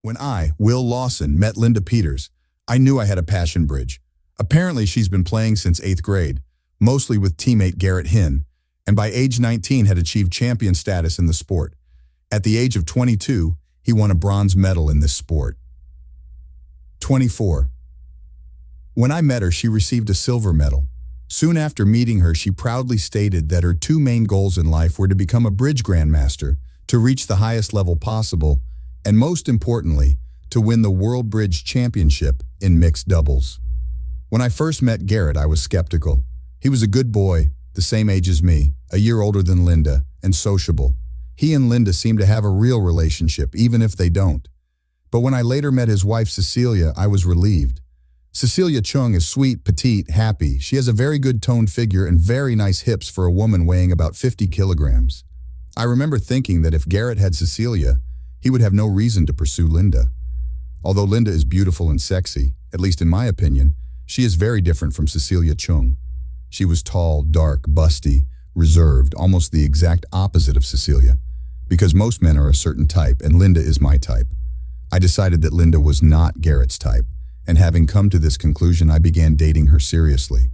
When I, Will Lawson, met Linda Peters, I knew I had a passion bridge. Apparently, she's been playing since 8th grade, mostly with teammate Garrett Hinn, and by age 19 had achieved champion status in the sport. At the age of 22, he won a bronze medal in this sport. 24. When I met her, she received a silver medal. Soon after meeting her, she proudly stated that her two main goals in life were to become a bridge grandmaster, to reach the highest level possible, and most importantly, to win the World Bridge Championship in mixed doubles. When I first met Garrett, I was skeptical. He was a good boy, the same age as me, a year older than Linda, and sociable. He and Linda seem to have a real relationship, even if they don't. But when I later met his wife, Cecilia, I was relieved. Cecilia Chung is sweet, petite, happy. She has a very good toned figure and very nice hips for a woman weighing about 50 kilograms. I remember thinking that if Garrett had Cecilia, he would have no reason to pursue Linda. Although Linda is beautiful and sexy, at least in my opinion, she is very different from Cecilia Chung. She was tall, dark, busty, reserved, almost the exact opposite of Cecilia, because most men are a certain type, and Linda is my type. I decided that Linda was not Garrett's type, and having come to this conclusion, I began dating her seriously.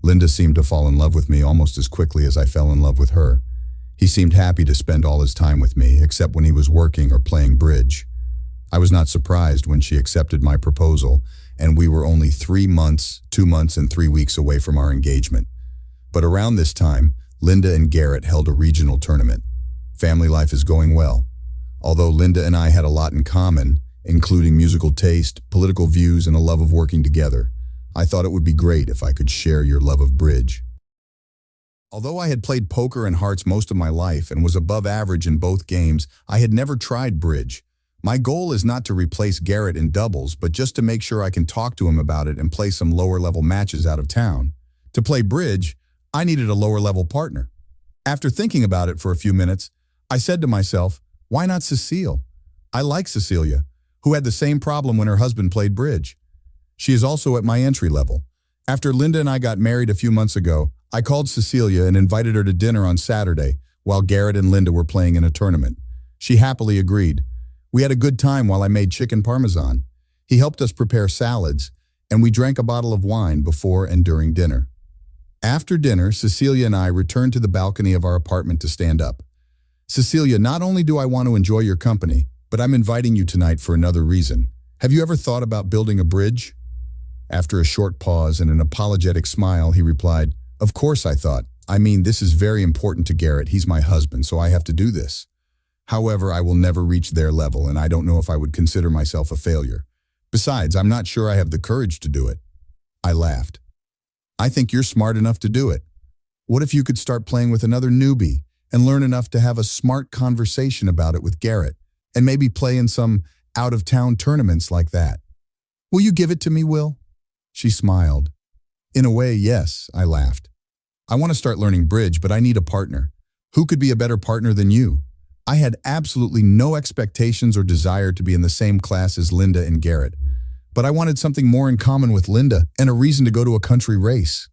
Linda seemed to fall in love with me almost as quickly as I fell in love with her. He seemed happy to spend all his time with me, except when he was working or playing bridge. I was not surprised when she accepted my proposal, and we were only 2 months and 3 weeks away from our engagement. But around this time, Linda and Garrett held a regional tournament. Family life is going well. Although Linda and I had a lot in common, including musical taste, political views, and a love of working together, I thought it would be great if I could share your love of bridge. Although I had played poker and hearts most of my life and was above average in both games, I had never tried bridge. My goal is not to replace Garrett in doubles, but just to make sure I can talk to him about it and play some lower-level matches out of town. To play bridge, I needed a lower-level partner. After thinking about it for a few minutes, I said to myself, why not Cecile? I like Cecilia, who had the same problem when her husband played bridge. She is also at my entry level. After Linda and I got married a few months ago, I called Cecilia and invited her to dinner on Saturday while Garrett and Linda were playing in a tournament. She happily agreed. We had a good time while I made chicken parmesan. He helped us prepare salads, and we drank a bottle of wine before and during dinner. After dinner, Cecilia and I returned to the balcony of our apartment to stand up. Cecilia, not only do I want to enjoy your company, but I'm inviting you tonight for another reason. Have you ever thought about building a bridge? After a short pause and an apologetic smile, he replied, of course I thought. I mean, this is very important to Garrett. He's my husband, so I have to do this. However, I will never reach their level, and I don't know if I would consider myself a failure. Besides, I'm not sure I have the courage to do it. I laughed. I think you're smart enough to do it. What if you could start playing with another newbie and learn enough to have a smart conversation about it with Garrett, and maybe play in some out-of-town tournaments like that? Will you give it to me, Will? She smiled. In a way, yes, I laughed. I want to start learning bridge, but I need a partner. Who could be a better partner than you? I had absolutely no expectations or desire to be in the same class as Linda and Garrett, but I wanted something more in common with Linda and a reason to go to a country race.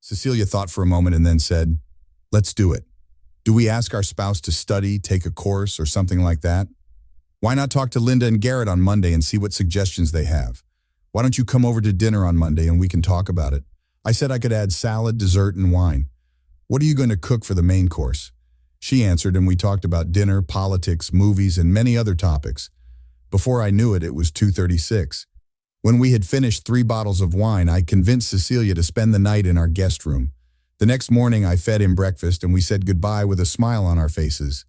Cecilia thought for a moment and then said, let's do it. Do we ask our spouse to study, take a course, or something like that? Why not talk to Linda and Garrett on Monday and see what suggestions they have? Why don't you come over to dinner on Monday and we can talk about it? I said I could add salad, dessert, and wine. What are you going to cook for the main course? She answered, and we talked about dinner, politics, movies, and many other topics. Before I knew it, it was 2:36. When we had finished 3 bottles of wine, I convinced Cecilia to spend the night in our guest room. The next morning, I fed him breakfast, and we said goodbye with a smile on our faces.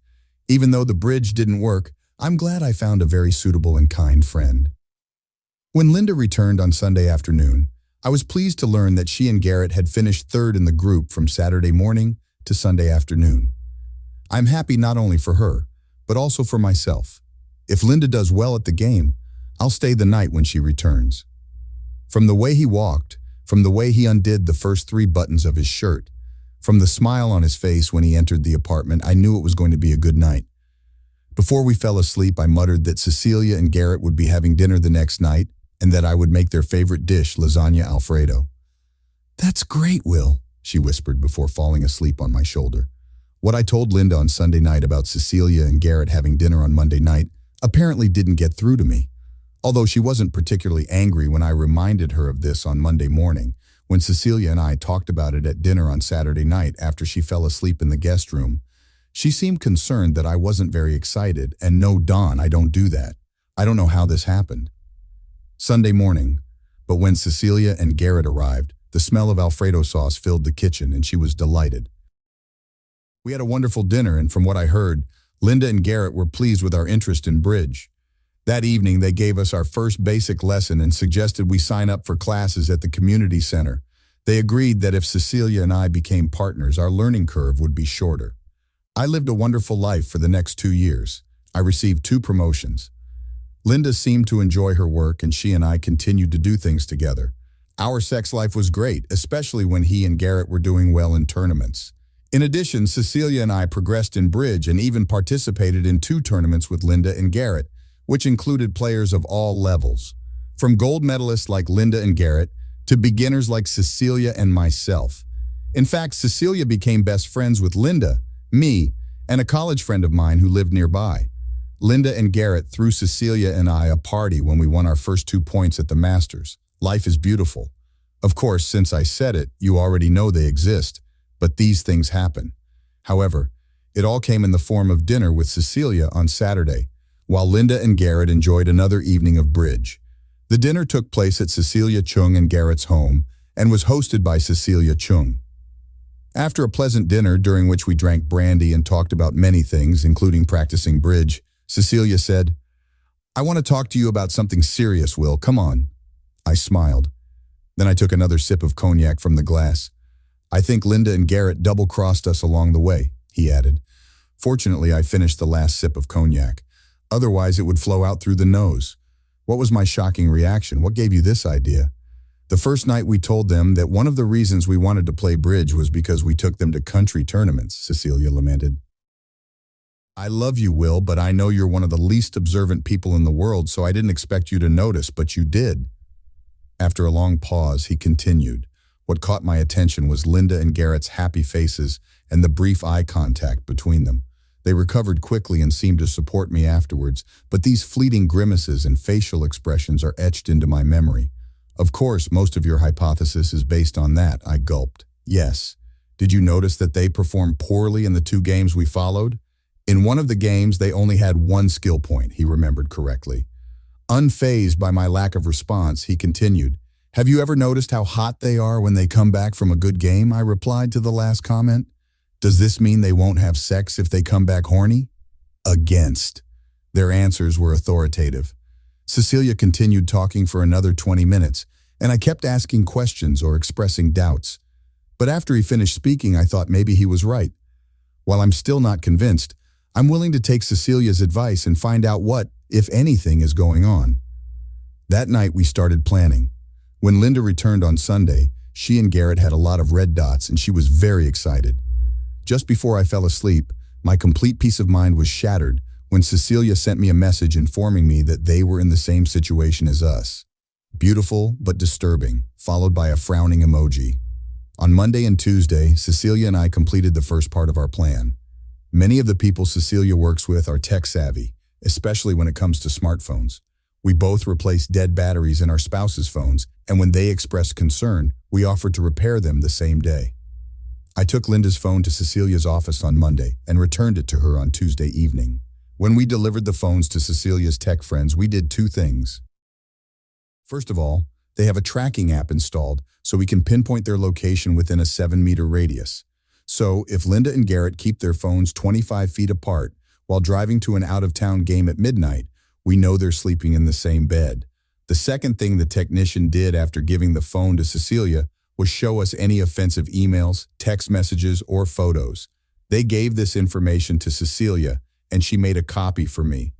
Even though the bridge didn't work, I'm glad I found a very suitable and kind friend. When Linda returned on Sunday afternoon, I was pleased to learn that she and Garrett had finished third in the group from Saturday morning to Sunday afternoon. I'm happy not only for her, but also for myself. If Linda does well at the game, I'll stay the night when she returns. From the way he walked, from the way he undid the first 3 buttons of his shirt, from the smile on his face when he entered the apartment, I knew it was going to be a good night. Before we fell asleep, I muttered that Cecilia and Garrett would be having dinner the next night and that I would make their favorite dish, lasagna Alfredo. That's great, Will, she whispered before falling asleep on my shoulder. What I told Linda on Sunday night about Cecilia and Garrett having dinner on Monday night, apparently didn't get through to me. Although she wasn't particularly angry when I reminded her of this on Monday morning, when Cecilia and I talked about it at dinner on Saturday night after she fell asleep in the guest room. She seemed concerned that I wasn't very excited, and no, Dawn, I don't do that. I don't know how this happened. Sunday morning, but when Cecilia and Garrett arrived, the smell of Alfredo sauce filled the kitchen and she was delighted. We had a wonderful dinner, and from what I heard, Linda and Garrett were pleased with our interest in bridge. That evening, they gave us our first basic lesson and suggested we sign up for classes at the community center. They agreed that if Cecilia and I became partners, our learning curve would be shorter. I lived a wonderful life for the next 2 years. I received 2 promotions. Linda seemed to enjoy her work, and she and I continued to do things together. Our sex life was great, especially when he and Garrett were doing well in tournaments. In addition, Cecilia and I progressed in bridge and even participated in 2 tournaments with Linda and Garrett, which included players of all levels, from gold medalists like Linda and Garrett to beginners like Cecilia and myself. In fact, Cecilia became best friends with Linda, me, and a college friend of mine who lived nearby. Linda and Garrett threw Cecilia and I a party when we won our first 2 points at the Masters. Life is beautiful. Of course, since I said it, you already know they exist, but these things happen. However, it all came in the form of dinner with Cecilia on Saturday, while Linda and Garrett enjoyed another evening of bridge. The dinner took place at Cecilia Chung and Garrett's home and was hosted by Cecilia Chung. After a pleasant dinner during which we drank brandy and talked about many things, including practicing bridge, Cecilia said, "I want to talk to you about something serious, Will. Come on." I smiled. Then I took another sip of cognac from the glass. "I think Linda and Garrett double-crossed us along the way," he added. Fortunately, I finished the last sip of cognac. Otherwise, it would flow out through the nose. What was my shocking reaction? What gave you this idea? The first night we told them that one of the reasons we wanted to play bridge was because we took them to country tournaments, Cecilia lamented. "I love you, Will, but I know you're one of the least observant people in the world, so I didn't expect you to notice, but you did." After a long pause, he continued. What caught my attention was Linda and Garrett's happy faces and the brief eye contact between them. They recovered quickly and seemed to support me afterwards, but these fleeting grimaces and facial expressions are etched into my memory. "Of course, most of your hypothesis is based on that," I gulped. "Yes. Did you notice that they performed poorly in the 2 games we followed? In one of the games, they only had 1 skill point," he remembered correctly. Unfazed by my lack of response, he continued, "Have you ever noticed how hot they are when they come back from a good game?" I replied to the last comment. "Does this mean they won't have sex if they come back horny?" "Against." Their answers were authoritative. Cecilia continued talking for another 20 minutes, and I kept asking questions or expressing doubts. But after he finished speaking, I thought maybe he was right. While I'm still not convinced, I'm willing to take Cecilia's advice and find out what, if anything, is going on. That night we started planning. When Linda returned on Sunday, she and Garrett had a lot of red dots and she was very excited. Just before I fell asleep, my complete peace of mind was shattered when Cecilia sent me a message informing me that they were in the same situation as us. Beautiful but disturbing, followed by a frowning emoji. On Monday and Tuesday, Cecilia and I completed the first part of our plan. Many of the people Cecilia works with are tech-savvy, especially when it comes to smartphones. We both replaced dead batteries in our spouses' phones, and when they expressed concern, we offered to repair them the same day. I took Linda's phone to Cecilia's office on Monday and returned it to her on Tuesday evening. When we delivered the phones to Cecilia's tech friends, we did 2 things. First of all, they have a tracking app installed so we can pinpoint their location within a 7-meter radius. So, if Linda and Garrett keep their phones 25 feet apart while driving to an out-of-town game at midnight, we know they're sleeping in the same bed. The second thing the technician did after giving the phone to Cecilia was show us any offensive emails, text messages, or photos. They gave this information to Cecilia, and she made a copy for me.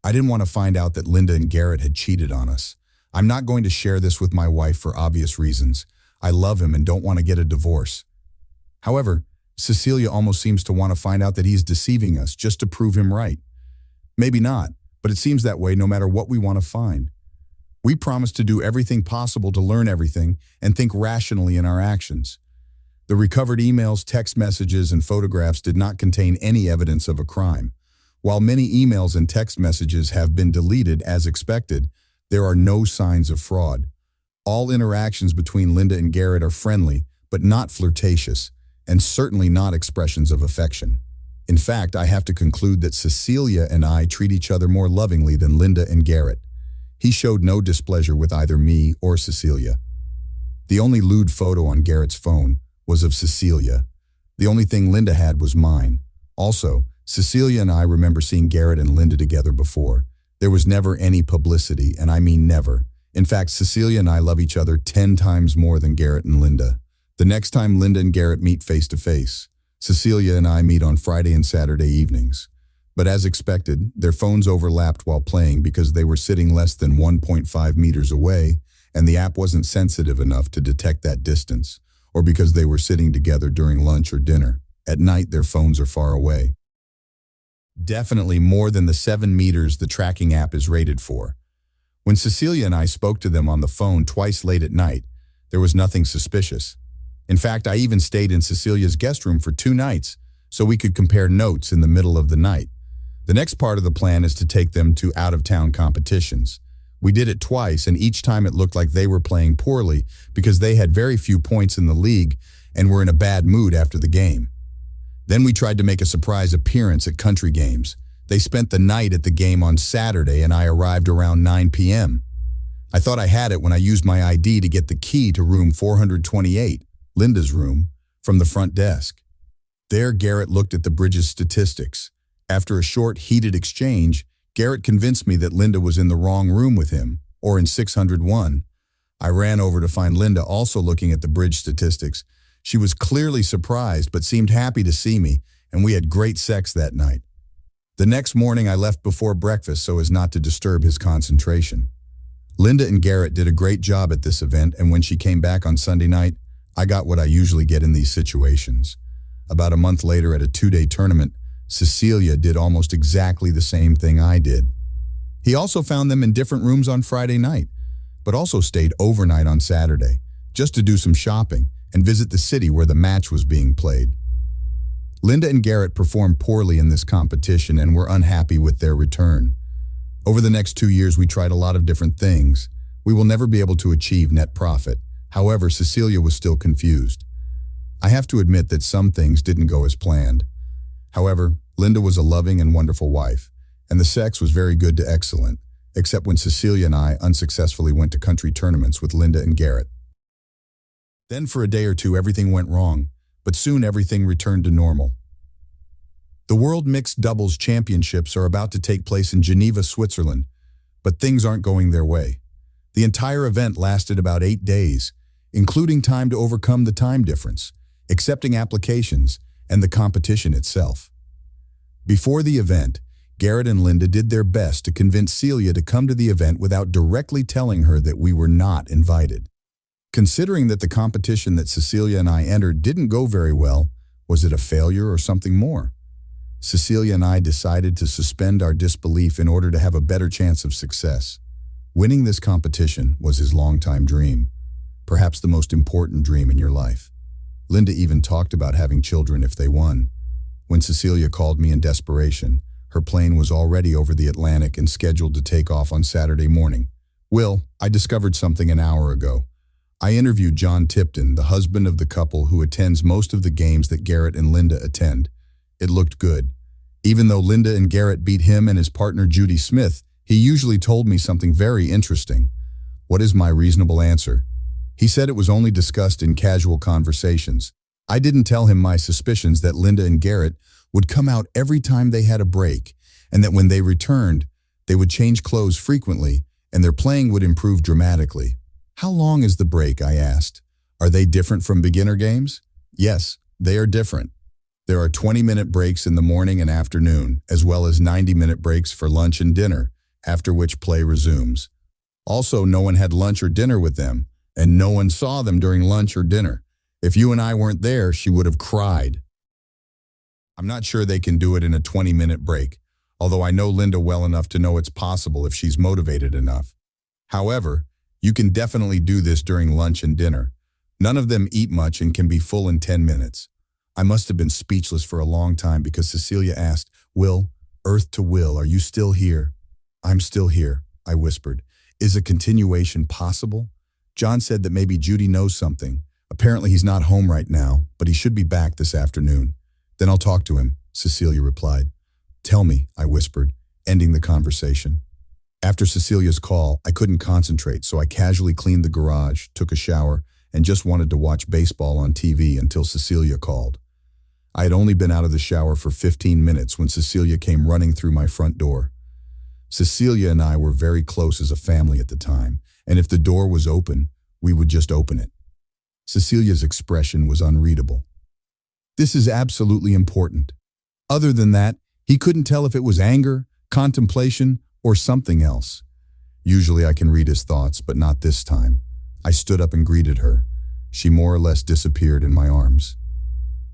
I didn't want to find out that Linda and Garrett had cheated on us. I'm not going to share this with my wife for obvious reasons. I love him and don't want to get a divorce. However, Cecilia almost seems to want to find out that he's deceiving us just to prove him right. Maybe not, but it seems that way no matter what we want to find. We promise to do everything possible to learn everything and think rationally in our actions. The recovered emails, text messages, and photographs did not contain any evidence of a crime. While many emails and text messages have been deleted as expected, there are no signs of fraud. All interactions between Linda and Garrett are friendly, but not flirtatious, and certainly not expressions of affection. In fact, I have to conclude that Cecilia and I treat each other more lovingly than Linda and Garrett. He showed no displeasure with either me or Cecilia. The only lewd photo on Garrett's phone was of Cecilia. The only thing Linda had was mine. Also, Cecilia and I remember seeing Garrett and Linda together before. There was never any publicity, and I mean never. In fact, Cecilia and I love each other 10 times more than Garrett and Linda. The next time Linda and Garrett meet face to face, Cecilia and I meet on Friday and Saturday evenings. But as expected, their phones overlapped while playing because they were sitting less than 1.5 meters away, and the app wasn't sensitive enough to detect that distance, or because they were sitting together during lunch or dinner. At night, their phones are far away. Definitely more than the 7 meters the tracking app is rated for. When Cecilia and I spoke to them on the phone twice late at night, there was nothing suspicious. In fact, I even stayed in Cecilia's guest room for 2 nights so we could compare notes in the middle of the night. The next part of the plan is to take them to out-of-town competitions. We did it twice, and each time it looked like they were playing poorly because they had very few points in the league and were in a bad mood after the game. Then we tried to make a surprise appearance at country games. They spent the night at the game on Saturday, and I arrived around 9 p.m. I thought I had it when I used my ID to get the key to room 428, Linda's room, from the front desk. There, Garrett looked at the bridge's statistics. After a short, heated exchange, Garrett convinced me that Linda was in the wrong room with him, or in 601. I ran over to find Linda also looking at the bridge statistics. She was clearly surprised but seemed happy to see me, and we had great sex that night. The next morning I left before breakfast so as not to disturb his concentration. Linda and Garrett did a great job at this event, and when she came back on Sunday night, I got what I usually get in these situations. About a month later at a 2-day tournament, Cecilia did almost exactly the same thing I did. He also found them in different rooms on Friday night, but also stayed overnight on Saturday, just to do some shopping and visit the city where the match was being played. Linda and Garrett performed poorly in this competition and were unhappy with their return. Over the next 2 years, we tried a lot of different things. We will never be able to achieve net profit. However, Cecilia was still confused. I have to admit that some things didn't go as planned. However, Linda was a loving and wonderful wife, and the sex was very good to excellent, except when Cecilia and I unsuccessfully went to country tournaments with Linda and Garrett. Then for a day or two, everything went wrong, but soon everything returned to normal. The World Mixed Doubles Championships are about to take place in Geneva, Switzerland, but things aren't going their way. The entire event lasted about 8 days, including time to overcome the time difference, accepting applications, and the competition itself. Before the event, Garrett and Linda did their best to convince Celia to come to the event without directly telling her that we were not invited. Considering that the competition that Cecilia and I entered didn't go very well, was it a failure or something more? Cecilia and I decided to suspend our disbelief in order to have a better chance of success. Winning this competition was his longtime dream, perhaps the most important dream in your life. Linda even talked about having children if they won. When Cecilia called me in desperation, her plane was already over the Atlantic and scheduled to take off on Saturday morning. Will, I discovered something an hour ago. I interviewed John Tipton, the husband of the couple who attends most of the games that Garrett and Linda attend. It looked good. Even though Linda and Garrett beat him and his partner Judy Smith, he usually told me something very interesting. What is my reasonable answer? He said it was only discussed in casual conversations. I didn't tell him my suspicions that Linda and Garrett would come out every time they had a break, and that when they returned, they would change clothes frequently, and their playing would improve dramatically. How long is the break? I asked. Are they different from beginner games? Yes, they are different. There are 20-minute breaks in the morning and afternoon, as well as 90-minute breaks for lunch and dinner, after which play resumes. Also, no one had lunch or dinner with them, and no one saw them during lunch or dinner. If you and I weren't there, she would have cried. I'm not sure they can do it in a 20-minute break, although I know Linda well enough to know it's possible if she's motivated enough. However, you can definitely do this during lunch and dinner. None of them eat much and can be full in 10 minutes. I must have been speechless for a long time because Cecilia asked, Will, Earth to Will, are you still here? I'm still here, I whispered. Is a continuation possible? John said that maybe Judy knows something. Apparently he's not home right now, but he should be back this afternoon. Then I'll talk to him, Cecilia replied. Tell me, I whispered, ending the conversation. After Cecilia's call, I couldn't concentrate, so I casually cleaned the garage, took a shower, and just wanted to watch baseball on TV until Cecilia called. I had only been out of the shower for 15 minutes when Cecilia came running through my front door. Cecilia and I were very close as a family at the time, and if the door was open, we would just open it. Cecilia's expression was unreadable. This is absolutely important. Other than that, he couldn't tell if it was anger, contemplation, or something else. Usually I can read his thoughts, but not this time. I stood up and greeted her. She more or less disappeared in my arms.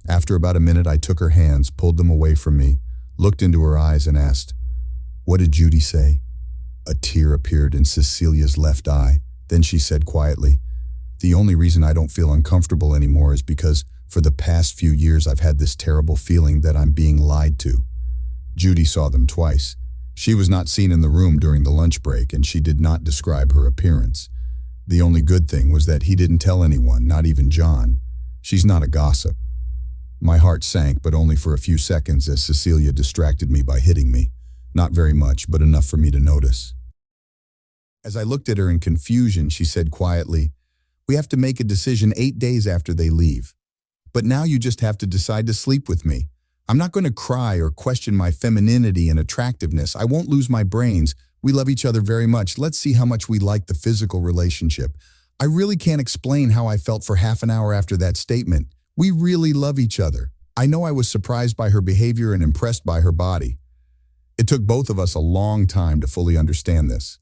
After about a minute, I took her hands, pulled them away from me, looked into her eyes and asked, "What did Judy say?" A tear appeared in Cecilia's left eye. Then she said quietly, "The only reason I don't feel uncomfortable anymore is because for the past few years I've had this terrible feeling that I'm being lied to." Judy saw them twice. She was not seen in the room during the lunch break, and she did not describe her appearance. The only good thing was that he didn't tell anyone, not even John. She's not a gossip. My heart sank, but only for a few seconds as Cecilia distracted me by hitting me. Not very much, but enough for me to notice. As I looked at her in confusion, she said quietly, "We have to make a decision 8 days after they leave. But now you just have to decide to sleep with me. I'm not going to cry or question my femininity and attractiveness. I won't lose my brains. We love each other very much. Let's see how much we like the physical relationship." I really can't explain how I felt for half an hour after that statement. We really love each other. I know I was surprised by her behavior and impressed by her body. It took both of us a long time to fully understand this.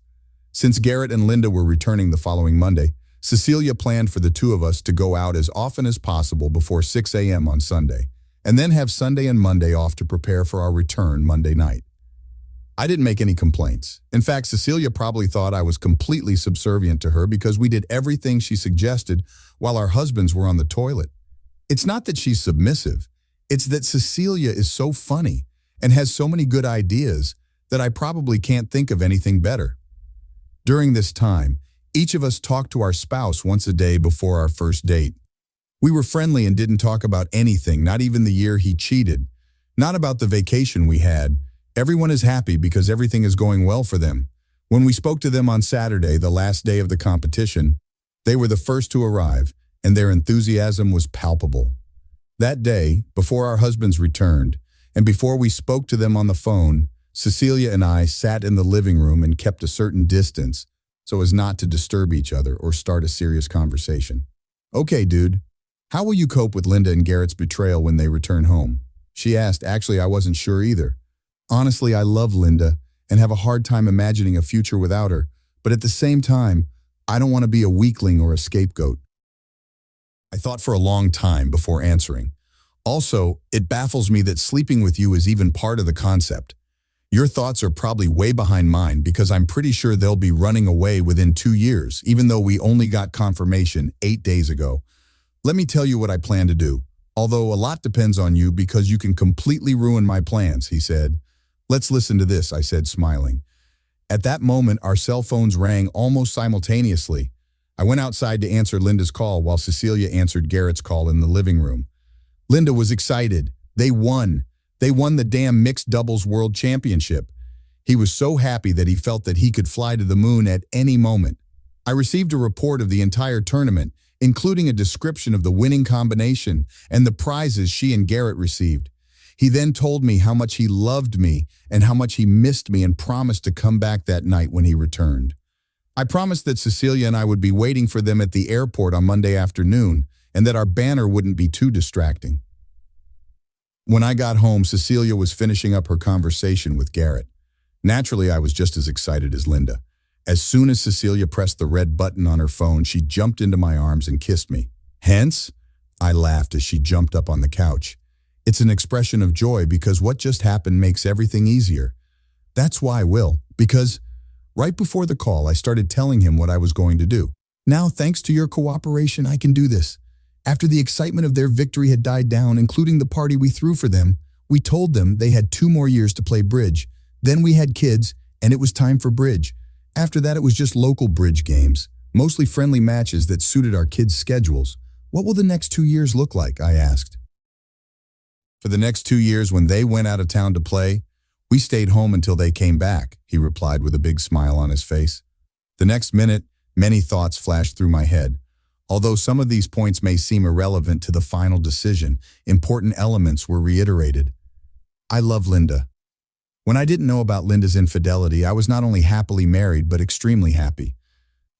Since Garrett and Linda were returning the following Monday, Cecilia planned for the two of us to go out as often as possible before 6 a.m. on Sunday, and then have Sunday and Monday off to prepare for our return Monday night. I didn't make any complaints. In fact, Cecilia probably thought I was completely subservient to her because we did everything she suggested while our husbands were on the toilet. It's not that she's submissive. It's that Cecilia is so funny and has so many good ideas that I probably can't think of anything better. During this time, each of us talked to our spouse once a day before our first date. We were friendly and didn't talk about anything, not even the year he cheated, not about the vacation we had. Everyone is happy because everything is going well for them. When we spoke to them on Saturday, the last day of the competition, they were the first to arrive, and their enthusiasm was palpable. That day, before our husbands returned, and before we spoke to them on the phone, Cecilia and I sat in the living room and kept a certain distance so as not to disturb each other or start a serious conversation. "Okay, dude, how will you cope with Linda and Garrett's betrayal when they return home?" she asked. Actually, I wasn't sure either. Honestly, I love Linda and have a hard time imagining a future without her, but at the same time, I don't want to be a weakling or a scapegoat. I thought for a long time before answering. Also, it baffles me that sleeping with you is even part of the concept. Your thoughts are probably way behind mine because I'm pretty sure they'll be running away within 2 years, even though we only got confirmation 8 days ago. Let me tell you what I plan to do, although a lot depends on you because you can completely ruin my plans, he said. "Let's listen to this," I said, smiling. At that moment, our cell phones rang almost simultaneously. I went outside to answer Linda's call while Cecilia answered Garrett's call in the living room. Linda was excited. They won. They won the damn mixed doubles world championship. He was so happy that he felt that he could fly to the moon at any moment. I received a report of the entire tournament, including a description of the winning combination and the prizes she and Garrett received. He then told me how much he loved me and how much he missed me and promised to come back that night when he returned. I promised that Cecilia and I would be waiting for them at the airport on Monday afternoon and that our banner wouldn't be too distracting. When I got home, Cecilia was finishing up her conversation with Garrett. Naturally, I was just as excited as Linda. As soon as Cecilia pressed the red button on her phone, she jumped into my arms and kissed me. "Hence?" I laughed as she jumped up on the couch. "It's an expression of joy because what just happened makes everything easier." "That's why, Will, because right before the call, I started telling him what I was going to do. Now, thanks to your cooperation, I can do this. After the excitement of their victory had died down, including the party we threw for them, We told them they had 2 more years to play bridge. Then we had kids, and it was time for bridge. After that, it was just local bridge games, mostly friendly matches that suited our kids' schedules. What will the next 2 years look like? I asked. For the next 2 years, when they went out of town to play, we stayed home until they came back, he replied with a big smile on his face. The next minute, many thoughts flashed through my head. Although some of these points may seem irrelevant to the final decision, important elements were reiterated. I love Linda. When I didn't know about Linda's infidelity, I was not only happily married, but extremely happy.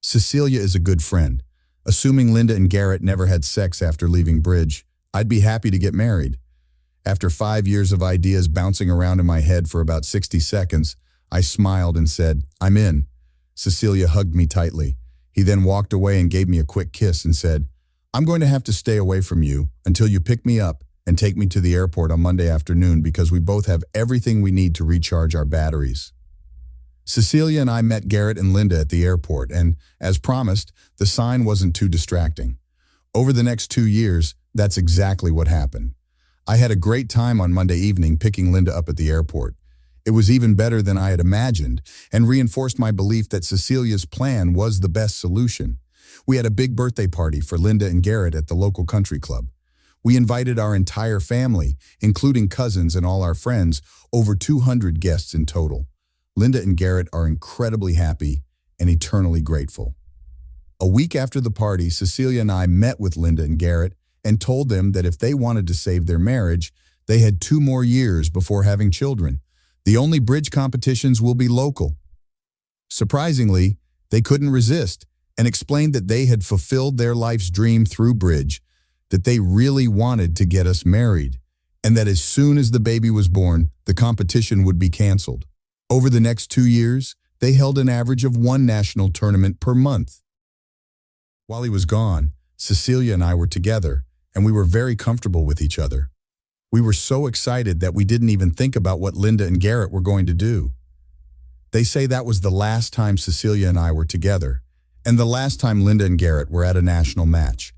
Cecilia is a good friend. Assuming Linda and Garrett never had sex after leaving bridge, I'd be happy to get married. After 5 years of ideas bouncing around in my head for about 60 seconds, I smiled and said, I'm in. Cecilia hugged me tightly. He then walked away and gave me a quick kiss and said, I'm going to have to stay away from you until you pick me up and take me to the airport on Monday afternoon because we both have everything we need to recharge our batteries. Cecilia and I met Garrett and Linda at the airport, and, as promised, the sign wasn't too distracting. Over the next 2 years, that's exactly what happened. I had a great time on Monday evening picking Linda up at the airport. It was even better than I had imagined and reinforced my belief that Cecilia's plan was the best solution. We had a big birthday party for Linda and Garrett at the local country club. We invited our entire family, including cousins and all our friends, over 200 guests in total. Linda and Garrett are incredibly happy and eternally grateful. A week after the party, Cecilia and I met with Linda and Garrett and told them that if they wanted to save their marriage, they had 2 more years before having children. The only bridge competitions will be local. Surprisingly, they couldn't resist and explained that they had fulfilled their life's dream through bridge, that they really wanted to get us married, and that as soon as the baby was born, the competition would be canceled. Over the next 2 years, they held an average of 1 national tournament per month. While he was gone, Cecilia and I were together, and we were very comfortable with each other. We were so excited that we didn't even think about what Linda and Garrett were going to do. They say that was the last time Cecilia and I were together, and the last time Linda and Garrett were at a national match.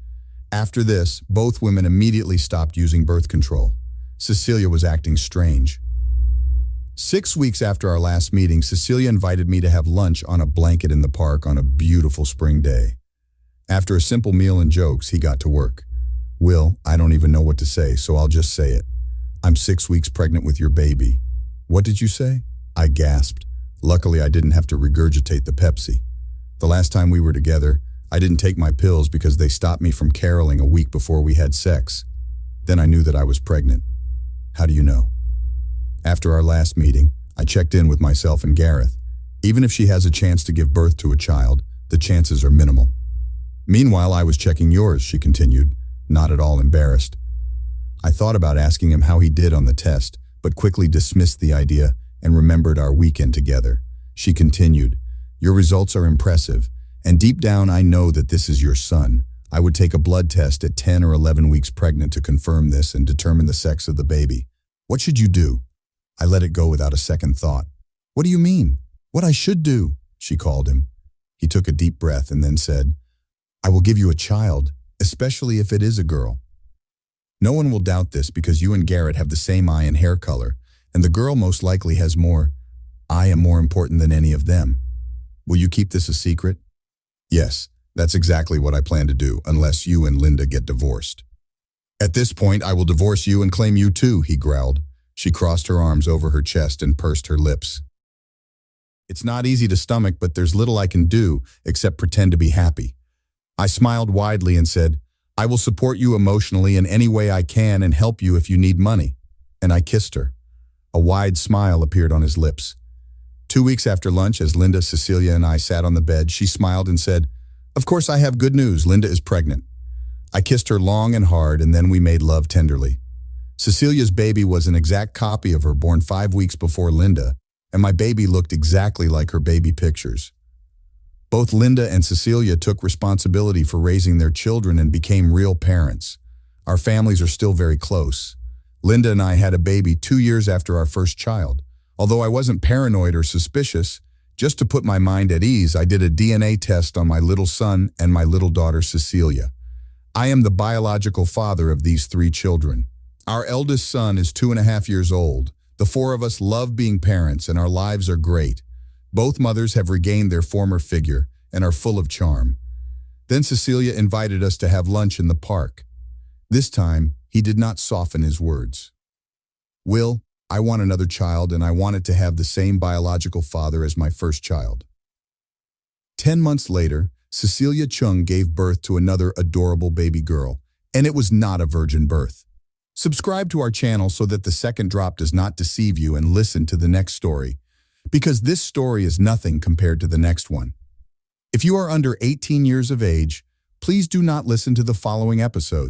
After this, both women immediately stopped using birth control. Cecilia was acting strange. 6 weeks after our last meeting, Cecilia invited me to have lunch on a blanket in the park on a beautiful spring day. After a simple meal and jokes, he got to work. Will, I don't even know what to say, so I'll just say it. I'm 6 weeks pregnant with your baby. What did you say? I gasped. Luckily, I didn't have to regurgitate the Pepsi. The last time we were together, I didn't take my pills because they stopped me from caroling a week before we had sex. Then I knew that I was pregnant. How do you know? After our last meeting, I checked in with myself and Gareth. Even if she has a chance to give birth to a child, the chances are minimal. Meanwhile, I was checking yours, she continued, not at all embarrassed. I thought about asking him how he did on the test, but quickly dismissed the idea and remembered our weekend together. She continued, your results are impressive, and deep down I know that this is your son. I would take a blood test at 10 or 11 weeks pregnant to confirm this and determine the sex of the baby. What should you do? I let it go without a second thought. What do you mean? What I should do? She called him. He took a deep breath and then said, I will give you a child, especially if it is a girl. No one will doubt this because you and Garrett have the same eye and hair color, and the girl most likely has more. I am more important than any of them. Will you keep this a secret? Yes, that's exactly what I plan to do, unless you and Linda get divorced. At this point, I will divorce you and claim you too, he growled. She crossed her arms over her chest and pursed her lips. It's not easy to stomach, but there's little I can do except pretend to be happy. I smiled widely and said, I will support you emotionally in any way I can and help you if you need money. And I kissed her. A wide smile appeared on his lips. 2 weeks after lunch, as Linda, Cecilia, and I sat on the bed, she smiled and said, Of course I have good news, Linda is pregnant. I kissed her long and hard, and then we made love tenderly. Cecilia's baby was an exact copy of her, born 5 weeks before Linda, and my baby looked exactly like her baby pictures. Both Linda and Cecilia took responsibility for raising their children and became real parents. Our families are still very close. Linda and I had a baby 2 years after our first child. Although I wasn't paranoid or suspicious, just to put my mind at ease, I did a DNA test on my little son and my little daughter Cecilia. I am the biological father of these 3 children. Our eldest son is 2.5 years old. The four of us love being parents and our lives are great. Both mothers have regained their former figure and are full of charm. Then Cecilia invited us to have lunch in the park. This time, he did not soften his words. Will, I want another child and I want it to have the same biological father as my first child. 10 months later, Cecilia Chung gave birth to another adorable baby girl, and it was not a virgin birth. Subscribe to our channel so that the second drop does not deceive you, and listen to the next story, because this story is nothing compared to the next one. If you are under 18 years of age, please do not listen to the following episode.